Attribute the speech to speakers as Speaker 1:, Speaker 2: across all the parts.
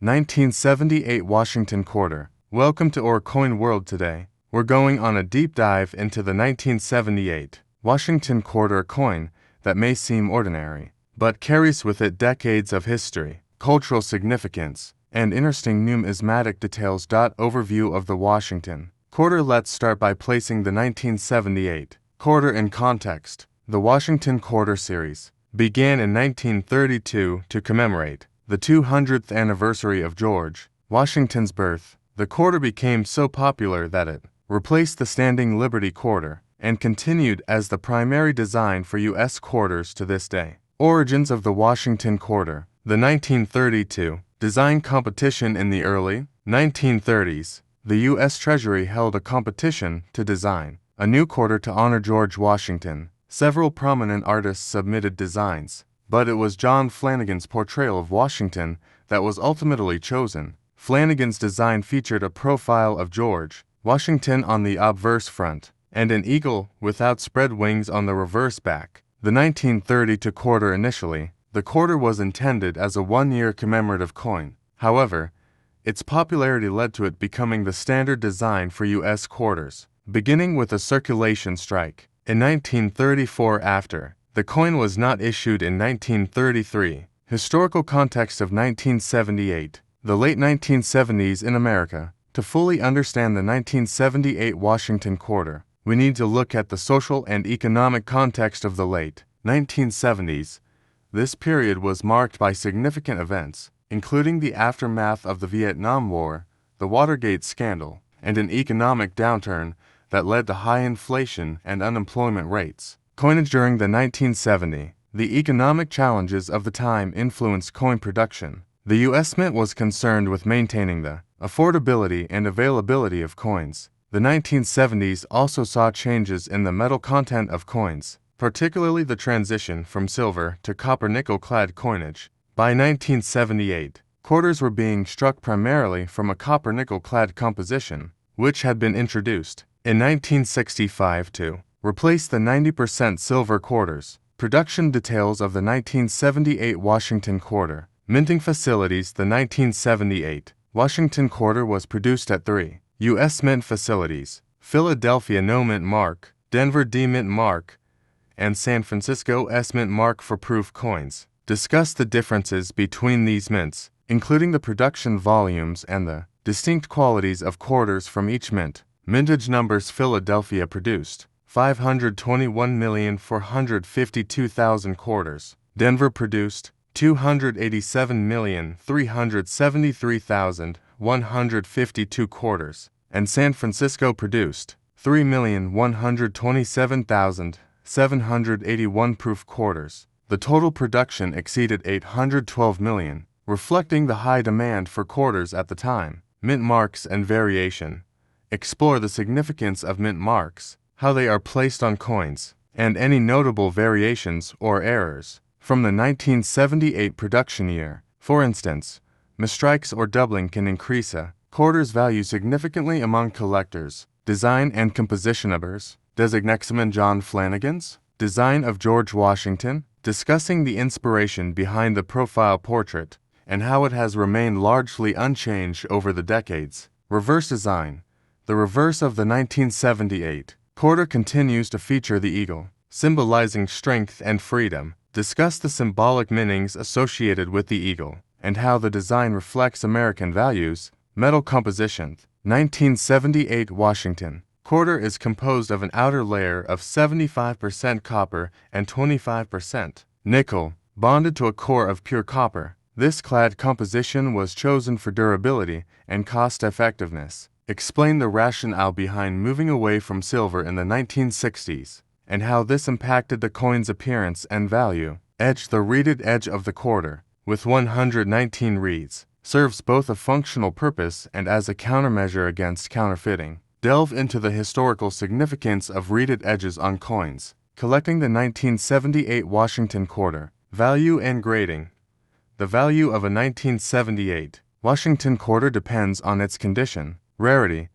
Speaker 1: 1978 Washington Quarter. Welcome to our coin world today. We're going on a deep dive into the 1978 Washington Quarter coin that may seem ordinary, but carries with it decades of history, cultural significance, and interesting numismatic details. Overview of the Washington Quarter. Let's start by placing the 1978 quarter in context. The Washington Quarter series began in 1932 to commemorate the 200th anniversary of George Washington's birth. The quarter became so popular that it replaced the standing Liberty quarter and continued as the primary design for U.S. quarters to this day. Origins of the Washington Quarter. The 1932 design competition. In the early 1930s, the U.S. Treasury held a competition to design a new quarter to honor George Washington. Several prominent artists submitted designs, but it was John Flanagan's portrayal of Washington that was ultimately chosen. Flanagan's design featured a profile of George Washington on the obverse front and an eagle with outspread wings on the reverse back. The 1932 quarter. Initially, the quarter was intended as a one-year commemorative coin. However, its popularity led to it becoming the standard design for U.S. quarters, beginning with a circulation strike in 1934. After the coin was not issued in 1933. Historical context of 1978. The late 1970s in America. To fully understand the 1978 Washington Quarter, we need to look at the social and economic context of the late 1970s. This period was marked by significant events, including the aftermath of the Vietnam War, the Watergate scandal, and an economic downturn that led to high inflation and unemployment rates. Coinage during the 1970s. The economic challenges of the time influenced coin production. The U.S. Mint was concerned with maintaining the affordability and availability of coins. The 1970s also saw changes in the metal content of coins, particularly the transition from silver to copper-nickel-clad coinage. By 1978, quarters were being struck primarily from a copper-nickel-clad composition, which had been introduced in 1965 to replace the 90% silver quarters. Production details of the 1978 Washington Quarter. Minting facilities. The 1978 Washington Quarter was produced at 3 U.S. Mint facilities: Philadelphia No Mint Mark, Denver D Mint Mark, and San Francisco S Mint Mark for proof coins. Discuss the differences between these mints, including the production volumes and the distinct qualities of quarters from each mint. Mintage numbers. Philadelphia produced 521,452,000 quarters. Denver produced 287,373,152 quarters, and San Francisco produced 3,127,781 proof quarters. The total production exceeded 812 million, reflecting the high demand for quarters at the time. Mint marks and variation. Explore the significance of mint marks, how they are placed on coins, and any notable variations or errors from the 1978 production year. For instance, misstrikes or doubling can increase a quarter's value significantly among collectors. Design and composition. Designexamen. John Flanagan's design of George Washington, discussing the inspiration behind the profile portrait and how it has remained largely unchanged over the decades. Reverse design. The reverse of the 1978 quarter continues to feature the eagle, symbolizing strength and freedom. Discuss the symbolic meanings associated with the eagle and how the design reflects American values. Metal composition. 1978 Washington Quarter is composed of an outer layer of 75% copper and 25% nickel, bonded to a core of pure copper. This clad composition was chosen for durability and cost-effectiveness. Explain the rationale behind moving away from silver in the 1960s and how this impacted the coin's appearance and value. Edge. The reeded edge of the quarter, with 119 reeds, serves both a functional purpose and as a countermeasure against counterfeiting. Delve into the historical significance of reeded edges on coins. Collecting the 1978 Washington Quarter. Value and grading. The value of a 1978 Washington Quarter depends on its condition, rarity,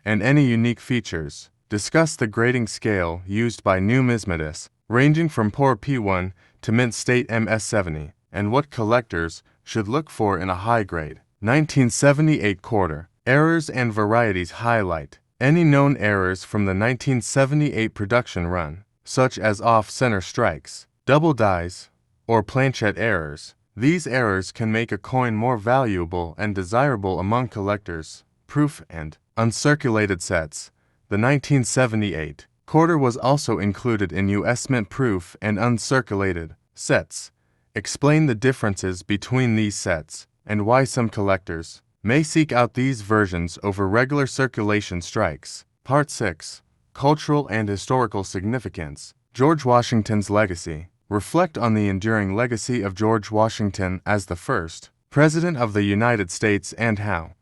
Speaker 1: and any unique features. Discuss the grading scale used by numismatists, ranging from poor P1 to mint state MS70, and what collectors should look for in a high grade 1978 quarter. Errors and varieties highlight any known errors from the 1978 production run, such as off-center strikes, double dies, or planchette errors. These errors can make a coin more valuable and desirable among collectors. Proof and uncirculated sets. The 1978 quarter was also included in U.S. Mint proof and uncirculated sets. Explain the differences between these sets and why some collectors may seek out these versions over regular circulation strikes. Part 6. Cultural and Historical Significance. George Washington's Legacy. Reflect on the enduring legacy of George Washington as the first President of the United States and how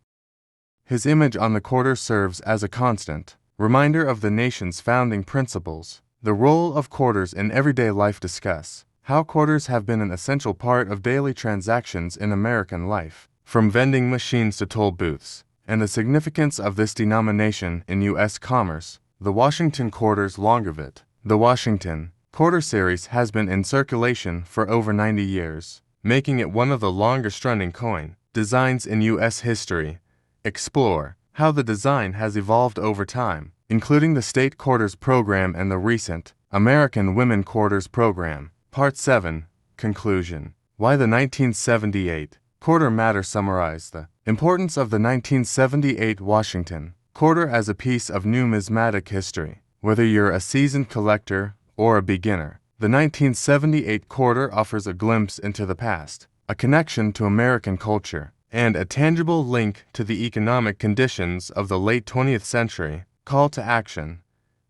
Speaker 1: his image on the quarter serves as a constant reminder of the nation's founding principles. The role of quarters in everyday life. Discuss how quarters have been an essential part of daily transactions in American life, from vending machines to toll booths, and the significance of this denomination in U.S. commerce. The Washington quarter's longevity. The Washington quarter series has been in circulation for over 90 years, making it one of the longest-running coin designs in U.S. history. Explore how the design has evolved over time, including the state quarters program and the recent American Women Quarters program. Part 7. Conclusion. Why the 1978 quarter matter. Summarize the importance of the 1978 Washington quarter as a piece of numismatic history. Whether you're a seasoned collector or a beginner, the 1978 quarter offers a glimpse into the past, a connection to American culture, and a tangible link to the economic conditions of the late 20th century. Call to action.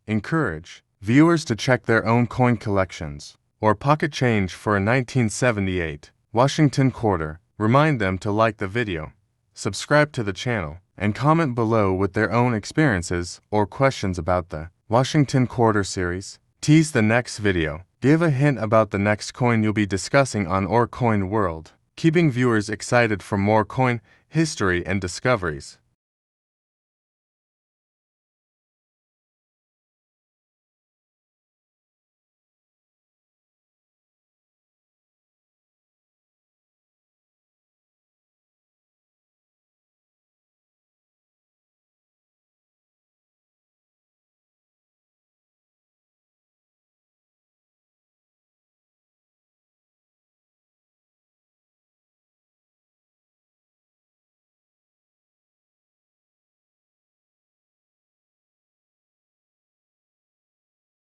Speaker 1: Encourage viewers to check their own coin collections or pocket change for a 1978 Washington quarter. Remind them to like the video, subscribe to the channel, and comment below with their own experiences or questions about the Washington quarter series. Tease the next video. Give a hint about the next coin you'll be discussing on Or Coin World, keeping viewers excited for more coin history and discoveries.